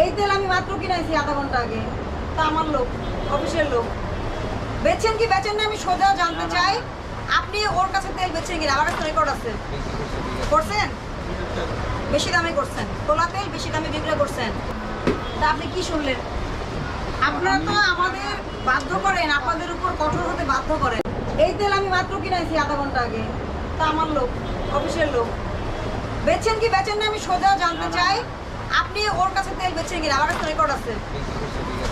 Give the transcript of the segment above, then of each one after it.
এই তেল আমি মাত্র কিনাইছি আধা ঘন্টা আগে। তা আমার লোক, অফিসের লোক। বেচেন কি বেচেন না আমি সোজা জানতে চাই। আপনি ওর কাছে তেল বেচেন কিনা? আমার একটা রেকর্ড আছে। করছেন? বেশি দামে করছেন। তোলা তেল বেশি দামে বিক্রি করছেন। তা আপনি কি শুনলেন? আপনারা তো আমাদের বাধ্য করেন, আপনাদের উপর কঠোর হতে বাধ্য করেন। এই তেল আমি মাত্র কিনাইছি আধা ঘন্টা আগে। তা আমার লোক, অফিসের লোক। বেচেন কি বেচেন না আমি সোজা জানতে চাই। আপনি ওর কাছে তেল বেচেন কিনা? আমার একটা রেকর্ড আছে।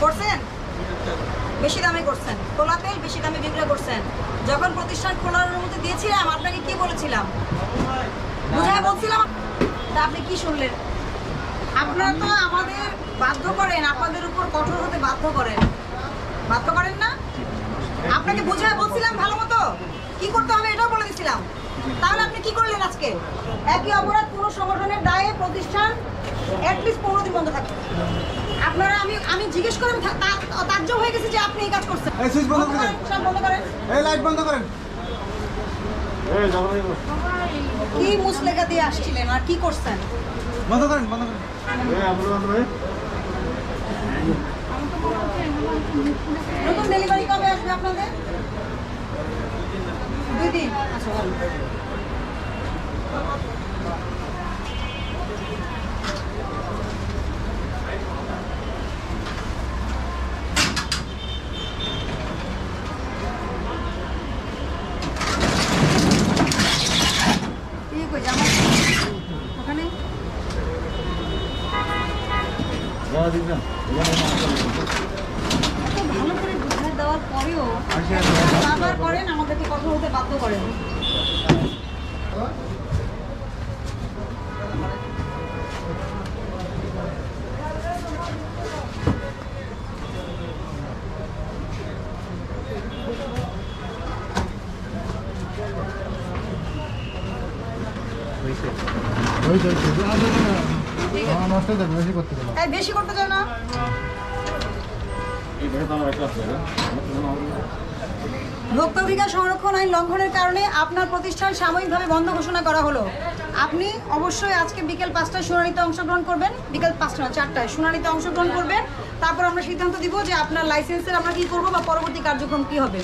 করছেন? বেশি দামে করছেন। তোলা তেল বেশি দামে বিক্রি করছেন। যখন প্রতিষ্ঠান খোলার অনুমতি দিয়েছিলাম আপনাকে কি বলেছিলাম? বুঝায় বলছিলাম। তা আপনি কি শুনলেন? আপনারা তো আমাদের বাধ্য করেন, আপনাদের উপর কঠোর হতে বাধ্য করেন। বাধ্য করেন না? আপনাকে বুঝায় বলছিলাম ভালো মতো কি করতে হবে এটাও বলে দিছিলাম। তাহলে আপনি কি করলেন আজকে? একই অপরাধ কোনো সংগঠনের দায়ে প্রতিষ্ঠান অ্যাটলিস্ট 15 দিন বন্ধ থাকবে। আপনারা আমি জিজ্ঞেস করে তাজ্জব হয়ে গেছি যে আপনি এই কাজ করছেন। এই সুইচ বন্ধ করেন, সব বন্ধ করেন। এই লাইট বন্ধ করেন। কি মুসলেখা দিয়ে আসছিলেন আর কি করছেন? বন্ধ করেন, বন্ধ করেন। নতুন ডেলিভারি কবে আসবে আপনাদের? 2 দিন। আচ্ছা ভালো। ওখানে এত ভালো করে বুঝাই দেওয়ার পরেও বারবার করেন, আমাদেরকে কথা বলতে বাধ্য করেন। বেশি করতে চাই না। ভোক্তা অধিকার সংরক্ষণ আইন লঙ্ঘনের কারণে আপনার প্রতিষ্ঠান সাময়িকভাবে বন্ধ ঘোষণা করা হলো। আপনি অবশ্যই আজকে বিকেল 5টায় শুনানিতে অংশগ্রহণ করবেন। বিকেল 5টা না 4টায় শুনানিতে অংশগ্রহণ করবেন। তারপর আমরা সিদ্ধান্ত দিব যে আপনার লাইসেন্সের আমরা কি করব বা পরবর্তী কার্যক্রম কি হবে।